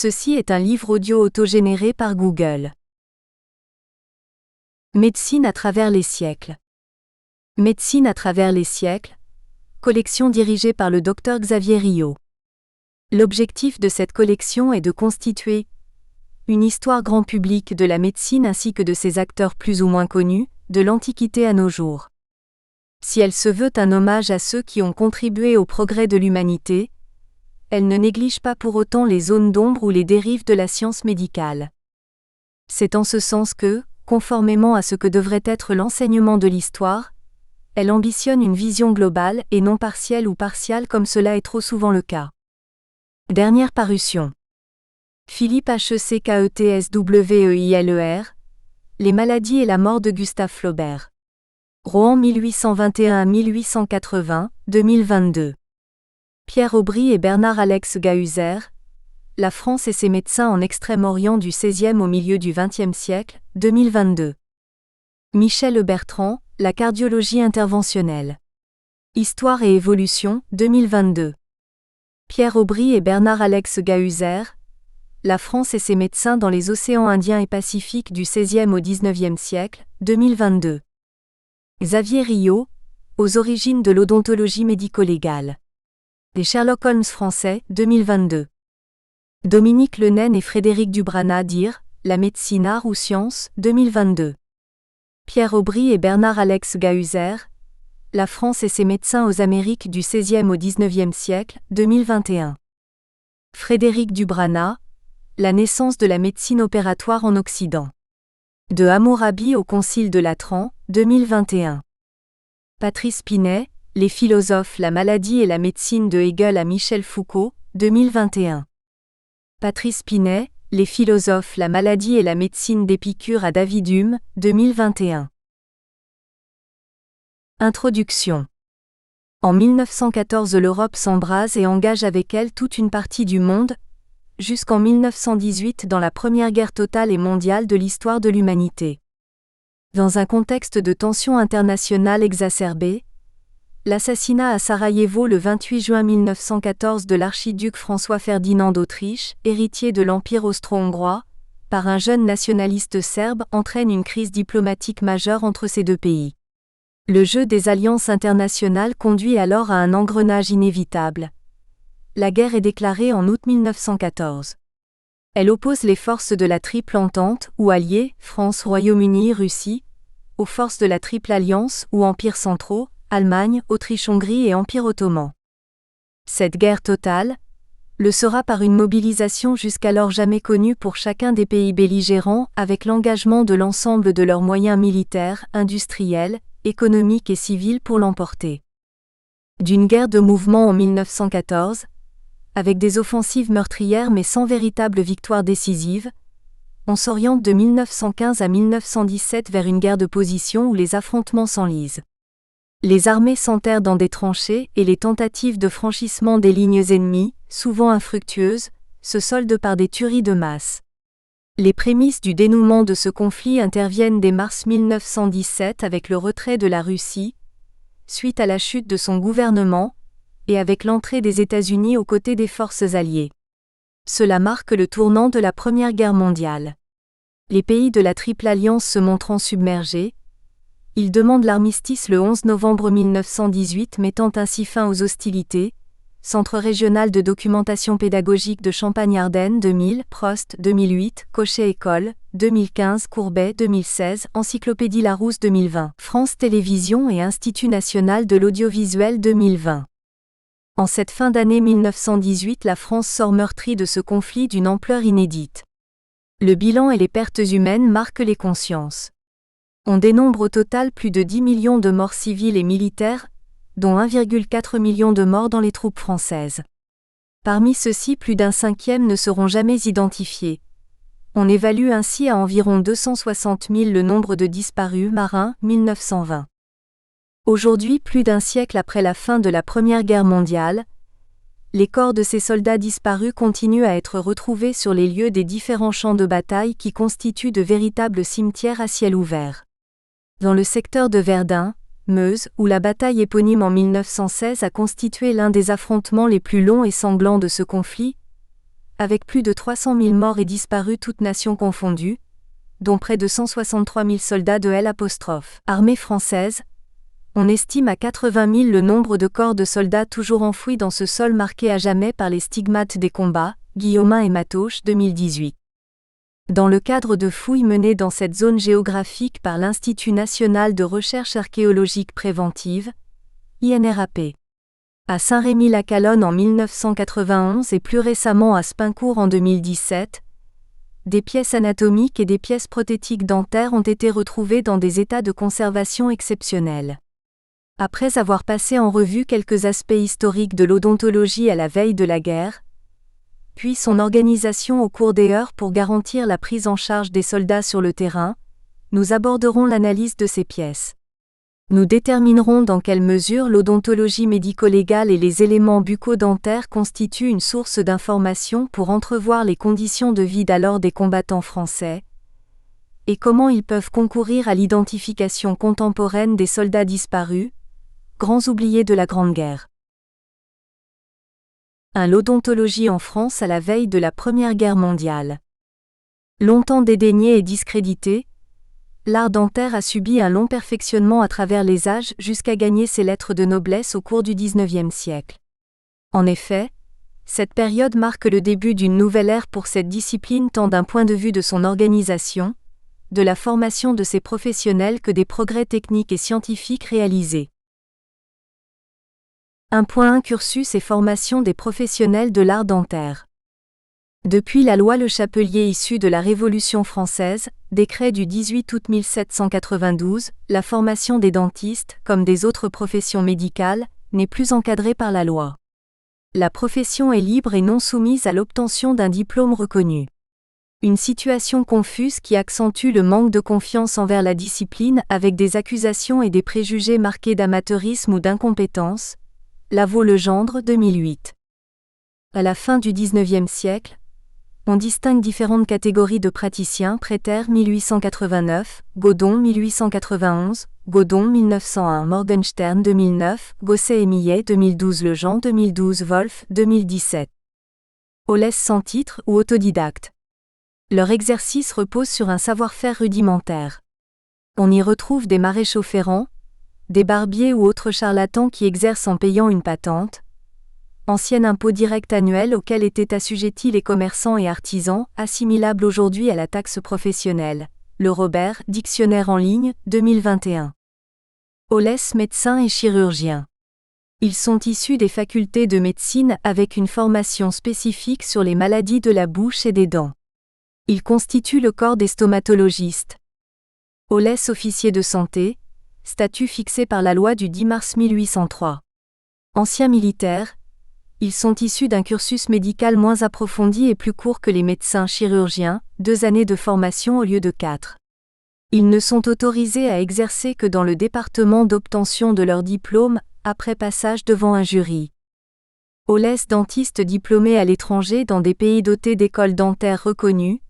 Ceci est un livre audio autogénéré par Google. Médecine à travers les siècles. Médecine à travers les siècles, collection dirigée par le Dr Xavier Rio. L'objectif de cette collection est de constituer une histoire grand public de la médecine ainsi que de ses acteurs plus ou moins connus, de l'Antiquité à nos jours. Si elle se veut un hommage à ceux qui ont contribué au progrès de l'humanité, elle ne néglige pas pour autant les zones d'ombre ou les dérives de la science médicale. C'est en ce sens que, conformément à ce que devrait être l'enseignement de l'histoire, elle ambitionne une vision globale et non partielle ou partiale comme cela est trop souvent le cas. Dernière parution. Philippe Hecketsweiler, Les maladies et la mort de Gustave Flaubert. Rouen 1821 à 1880, 2022. Pierre Aubry et Bernard-Alex Gahuzer, La France et ses médecins en Extrême-Orient du XVIe au milieu du XXe siècle, 2022. Michel Bertrand, La cardiologie interventionnelle. Histoire et évolution, 2022. Pierre Aubry et Bernard-Alex Gahuzer, La France et ses médecins dans les océans Indien et Pacifique du XVIe au XIXe siècle, 2022. Xavier Rio, Aux origines de l'odontologie médico-légale. Les Sherlock Holmes français, 2022. Dominique Lenaine et Frédéric Dubranat dire, La médecine art ou science, 2022. Pierre Aubry et Bernard-Alex Gahuzer, La France et ses médecins aux Amériques du XVIe au XIXe siècle, 2021. Frédéric Dubranat, La naissance de la médecine opératoire en Occident. De Hammurabi au Concile de Latran, 2021. Patrice Pinet, Les philosophes, la maladie et la médecine de Hegel à Michel Foucault, 2021. Patrice Pinet, Les philosophes, la maladie et la médecine d'Épicure à David Hume, 2021. Introduction. En 1914 l'Europe s'embrase et engage avec elle toute une partie du monde, jusqu'en 1918 dans la première guerre totale et mondiale de l'histoire de l'humanité. Dans un contexte de tensions internationales exacerbées, l'assassinat à Sarajevo le 28 juin 1914 de l'archiduc François-Ferdinand d'Autriche, héritier de l'Empire austro-hongrois, par un jeune nationaliste serbe entraîne une crise diplomatique majeure entre ces deux pays. Le jeu des alliances internationales conduit alors à un engrenage inévitable. La guerre est déclarée en août 1914. Elle oppose les forces de la Triple Entente, ou alliées, France, Royaume-Uni, Russie, aux forces de la Triple Alliance, ou empires centraux, Allemagne, Autriche-Hongrie et Empire ottoman. Cette guerre totale le sera par une mobilisation jusqu'alors jamais connue pour chacun des pays belligérants, avec l'engagement de l'ensemble de leurs moyens militaires, industriels, économiques et civils pour l'emporter. D'une guerre de mouvement en 1914, avec des offensives meurtrières mais sans véritable victoire décisive, on s'oriente de 1915 à 1917 vers une guerre de position où les affrontements s'enlisent. Les armées s'enterrent dans des tranchées et les tentatives de franchissement des lignes ennemies, souvent infructueuses, se soldent par des tueries de masse. Les prémices du dénouement de ce conflit interviennent dès mars 1917 avec le retrait de la Russie, suite à la chute de son gouvernement, et avec l'entrée des États-Unis aux côtés des forces alliées. Cela marque le tournant de la Première Guerre mondiale. Les pays de la Triple Alliance se montrant submergés, ils demandent l'armistice le 11 novembre 1918 mettant ainsi fin aux hostilités. Centre régional de documentation pédagogique de Champagne-Ardenne 2000, Prost 2008, Cochet École, 2015, Courbet 2016, Encyclopédie Larousse 2020, France Télévisions et Institut national de l'audiovisuel 2020. En cette fin d'année 1918, la France sort meurtrie de ce conflit d'une ampleur inédite. Le bilan et les pertes humaines marquent les consciences. On dénombre au total plus de 10 millions de morts civiles et militaires, dont 1,4 million de morts dans les troupes françaises. Parmi ceux-ci, plus d'un cinquième ne seront jamais identifiés. On évalue ainsi à environ 260 000 le nombre de disparus marins, 1920. Aujourd'hui, plus d'un siècle après la fin de la Première Guerre mondiale, les corps de ces soldats disparus continuent à être retrouvés sur les lieux des différents champs de bataille qui constituent de véritables cimetières à ciel ouvert. Dans le secteur de Verdun, Meuse, où la bataille éponyme en 1916 a constitué l'un des affrontements les plus longs et sanglants de ce conflit, avec plus de 300 000 morts et disparus toutes nations confondues, dont près de 163 000 soldats de l'armée française. On estime à 80 000 le nombre de corps de soldats toujours enfouis dans ce sol marqué à jamais par les stigmates des combats, Guillaumin et Matoche 2018. Dans le cadre de fouilles menées dans cette zone géographique par l'Institut national de recherche archéologique préventive, INRAP, à Saint-Rémy-la-Calonne en 1991 et plus récemment à Spincourt en 2017, des pièces anatomiques et des pièces prothétiques dentaires ont été retrouvées dans des états de conservation exceptionnels. Après avoir passé en revue quelques aspects historiques de l'odontologie à la veille de la guerre, puis son organisation au cours des heures pour garantir la prise en charge des soldats sur le terrain, nous aborderons l'analyse de ces pièces. Nous déterminerons dans quelle mesure l'odontologie médico-légale et les éléments bucco-dentaires constituent une source d'information pour entrevoir les conditions de vie d'alors des combattants français, et comment ils peuvent concourir à l'identification contemporaine des soldats disparus, grands oubliés de la Grande Guerre. L'odontologie en France à la veille de la Première Guerre mondiale. Longtemps dédaigné et discrédité, l'art dentaire a subi un long perfectionnement à travers les âges jusqu'à gagner ses lettres de noblesse au cours du XIXe siècle. En effet, cette période marque le début d'une nouvelle ère pour cette discipline tant d'un point de vue de son organisation, de la formation de ses professionnels que des progrès techniques et scientifiques réalisés. 1.1 Cursus et formation des professionnels de l'art dentaire. Depuis la loi Le Chapelier issue de la Révolution française, décret du 18 août 1792, la formation des dentistes, comme des autres professions médicales, n'est plus encadrée par la loi. La profession est libre et non soumise à l'obtention d'un diplôme reconnu. Une situation confuse qui accentue le manque de confiance envers la discipline avec des accusations et des préjugés marqués d'amateurisme ou d'incompétence. Lavaux-Legendre 2008. À la fin du XIXe siècle, on distingue différentes catégories de praticiens: Préter 1889, Godon 1891, Godon 1901, Morgenstern 2009, Gosset et Millet 2012, Lejean 2012, Wolf 2017. Oles sans titre ou autodidacte. Leur exercice repose sur un savoir-faire rudimentaire. On y retrouve des maréchaux ferrants, des barbiers ou autres charlatans qui exercent en payant une patente, ancien impôt direct annuel auquel étaient assujettis les commerçants et artisans, assimilable aujourd'hui à la taxe professionnelle. Le Robert, dictionnaire en ligne, 2021. Oles médecins et chirurgiens. Ils sont issus des facultés de médecine avec une formation spécifique sur les maladies de la bouche et des dents. Ils constituent le corps des stomatologistes. Oles officier de santé, statut fixé par la loi du 10 mars 1803. Anciens militaires, ils sont issus d'un cursus médical moins approfondi et plus court que les médecins chirurgiens, 2 années de formation au lieu de 4. Ils ne sont autorisés à exercer que dans le département d'obtention de leur diplôme, après passage devant un jury. Oles dentistes diplômés à l'étranger dans des pays dotés d'écoles dentaires reconnues.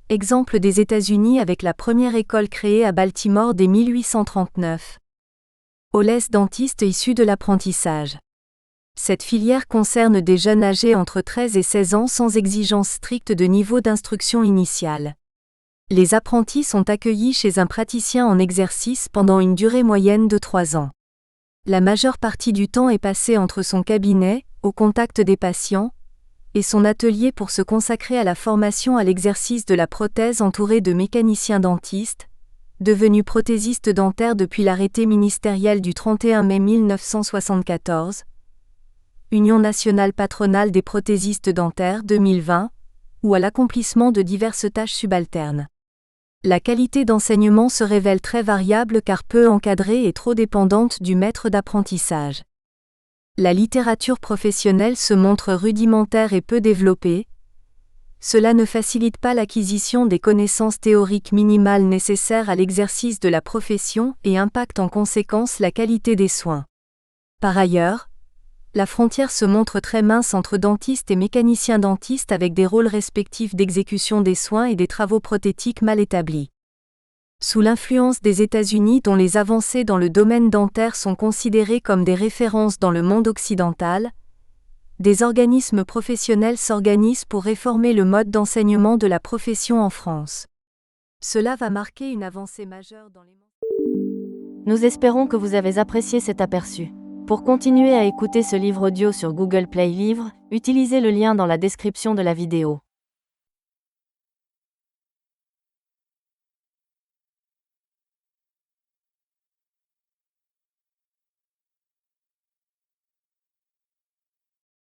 Exemple des États-Unis avec la première école créée à Baltimore dès 1839. Oles dentistes issus de l'apprentissage. Cette filière concerne des jeunes âgés entre 13 et 16 ans sans exigence stricte de niveau d'instruction initiale. Les apprentis sont accueillis chez un praticien en exercice pendant une durée moyenne de 3 ans. La majeure partie du temps est passée entre son cabinet, au contact des patients, et son atelier pour se consacrer à la formation à l'exercice de la prothèse entouré de mécaniciens dentistes, devenus prothésistes dentaires depuis l'arrêté ministériel du 31 mai 1974, Union nationale patronale des prothésistes dentaires 2020, ou à l'accomplissement de diverses tâches subalternes. La qualité d'enseignement se révèle très variable car peu encadrée et trop dépendante du maître d'apprentissage. La littérature professionnelle se montre rudimentaire et peu développée. Cela ne facilite pas l'acquisition des connaissances théoriques minimales nécessaires à l'exercice de la profession et impacte en conséquence la qualité des soins. Par ailleurs, la frontière se montre très mince entre dentistes et mécaniciens dentistes avec des rôles respectifs d'exécution des soins et des travaux prothétiques mal établis. Sous l'influence des États-Unis dont les avancées dans le domaine dentaire sont considérées comme des références dans le monde occidental, des organismes professionnels s'organisent pour réformer le mode d'enseignement de la profession en France. Cela va marquer une avancée majeure dans les... Nous espérons que vous avez apprécié cet aperçu. Pour continuer à écouter ce livre audio sur Google Play Livres, utilisez le lien dans la description de la vidéo.